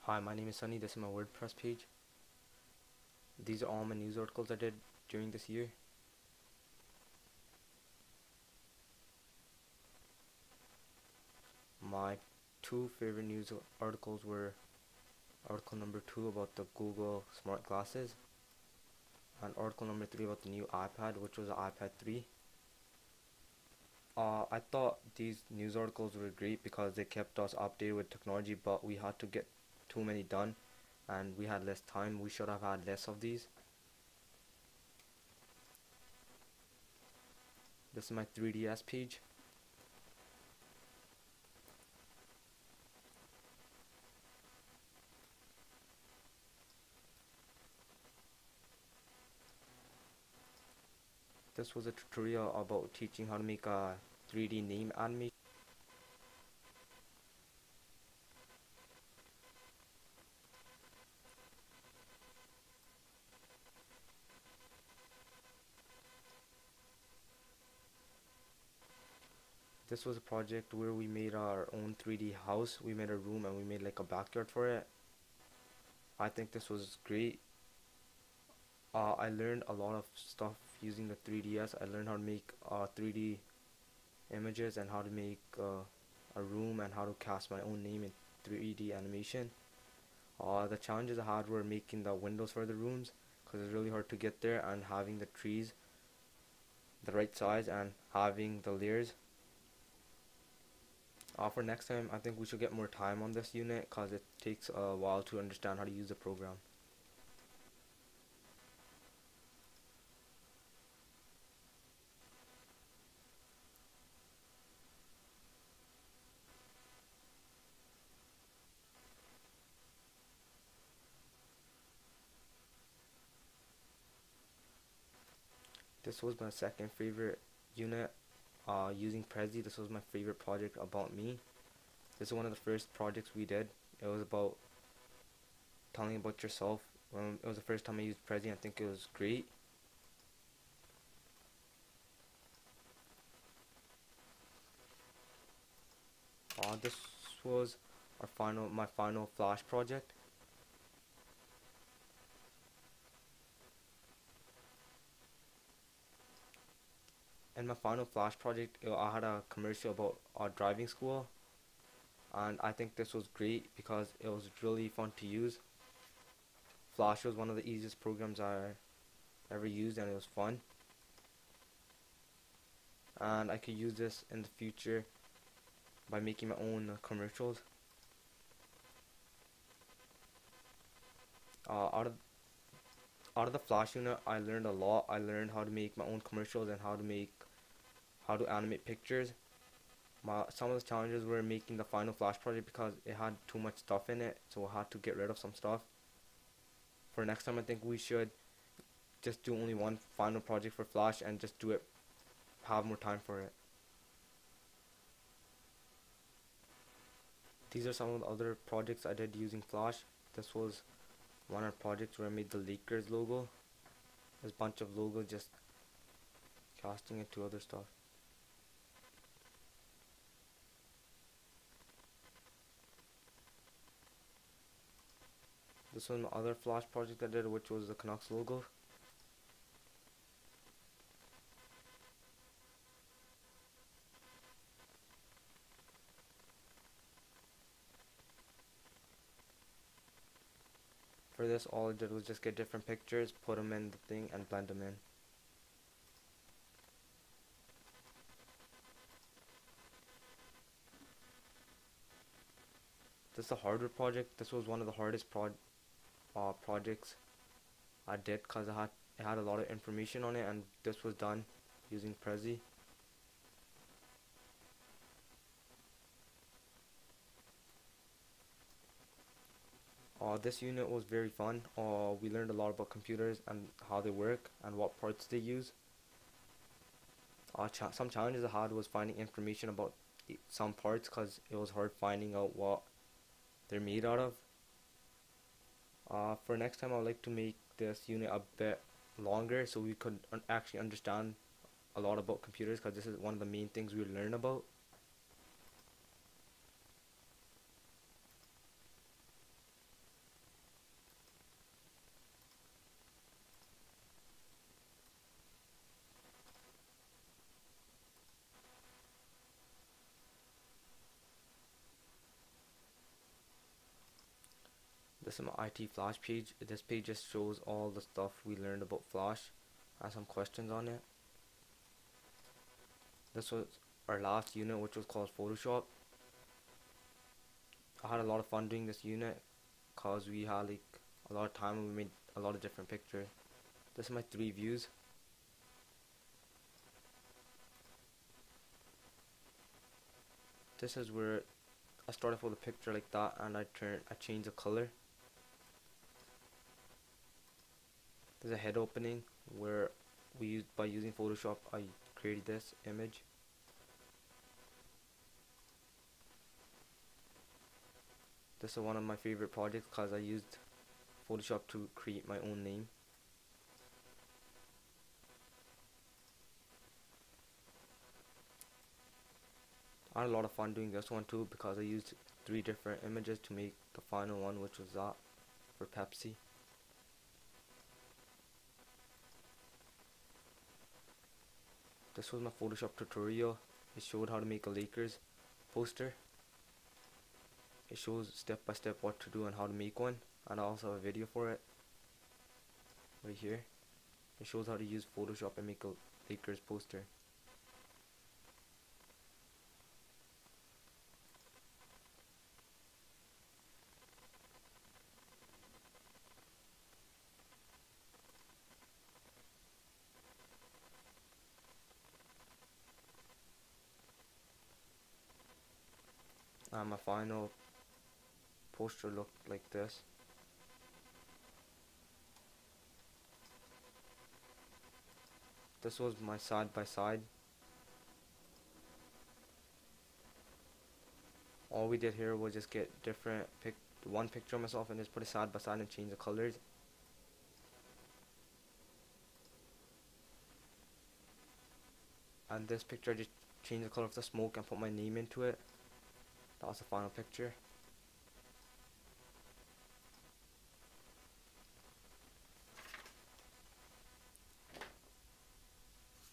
Hi, my name is Sunny. This is my WordPress page. These are all my news articles I did during this year. My two favorite news articles were article number 2 about the Google Smart Glasses and article number 3 about the new iPad, which was the iPad 3. I thought these news articles were great because they kept us updated with technology, but we had to get too many done and we had less time. We should have had less of these. This is my 3DS page. This was a tutorial about teaching how to make a 3D name animation. This was a project where we made our own 3D house. We made a room and we made like a backyard for it. I think this was great. I learned a lot of stuff using the 3DS. I learned how to make 3D images and how to make a room and how to cast my own name in 3D animation. The challenges I had were making the windows for the rooms because it's really hard to get there, and having the trees the right size and having the layers. For next time, I think we should get more time on this unit because it takes a while to understand how to use the program. This was my second favorite unit. Using Prezi, this was my favorite project about me. This is one of the first projects we did. It was about telling about yourself. It was the first time I used Prezi. I think it was great. This was my final Flash project. In my final Flash project, I had a commercial about driving school, and I think this was great because it was really fun to use. Flash was one of the easiest programs I ever used, and it was fun. And I could use this in the future by making my own commercials. Out of the Flash unit, I learned a lot. I learned how to make my own commercials and how to animate pictures. Some of the challenges were making the final Flash project because it had too much stuff in it, so I had to get rid of some stuff. For next time, I think we should just do only one final project for Flash and just have more time for it. These are some of the other projects I did using Flash. This was one of the projects where I made the Lakers logo. There's a bunch of logos, just casting it to other stuff. This was my other Flash project I did, which was the Canucks logo. For this, all I did was just get different pictures, put them in the thing, and blend them in. This is a hardware project. This was one of the hardest projects I did because it had a lot of information on it, and this was done using Prezi. This unit was very fun. We learned a lot about computers and how they work and what parts they use. Some challenges I had was finding information about some parts because it was hard finding out what they're made out of. For next time, I would like to make this unit a bit longer so we could actually understand a lot about computers, because this is one of the main things we learn about. This is my IT Flash page. This page just shows all the stuff we learned about Flash and some questions on it. This was our last unit, which was called Photoshop. I had a lot of fun doing this unit cause we had like a lot of time and we made a lot of different pictures. This is my 3 views. This is where I started with a picture like that and I changed the color. There's a head opening where by using Photoshop I created this image. This is one of my favorite projects because I used Photoshop to create my own name. I had a lot of fun doing this one too because I used 3 different images to make the final one, which was that for Pepsi. This was my Photoshop tutorial. It showed how to make a Lakers poster. It shows step by step what to do and how to make one, and I also have a video for it right here. It shows how to use Photoshop and make a Lakers poster. And my final poster looked like this. This was my side by side. All we did here was just get one picture of myself and just put it side by side and change the colors. And this picture I just changed the color of the smoke and put my name into it. That was the final picture.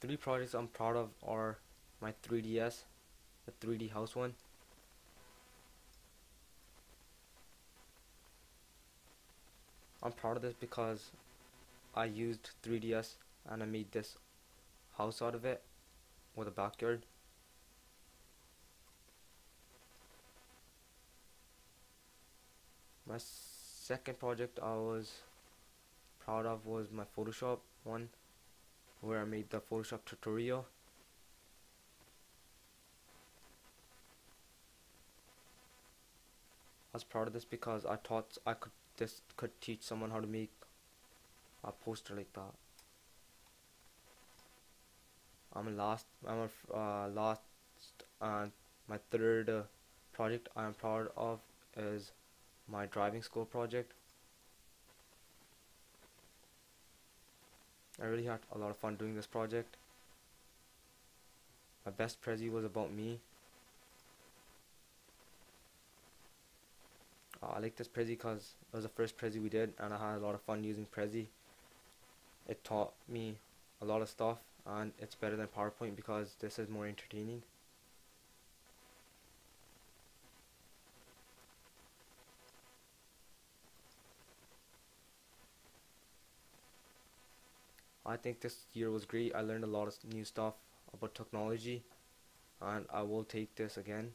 Three projects I'm proud of are my 3DS, the 3D house one. I'm proud of this because I used 3DS and I made this house out of it with a backyard. My second project I was proud of was my Photoshop one, where I made the Photoshop tutorial. I was proud of this because I thought this could teach someone how to make a poster like that. Last and my third project I am proud of is my driving school project. I really had a lot of fun doing this project. My best prezi was about me. I like this prezi because it was the first prezi we did and I had a lot of fun using prezi. It taught me a lot of stuff and it's better than PowerPoint because this is more entertaining. I think this year was great. I learned a lot of new stuff about technology and I will take this again.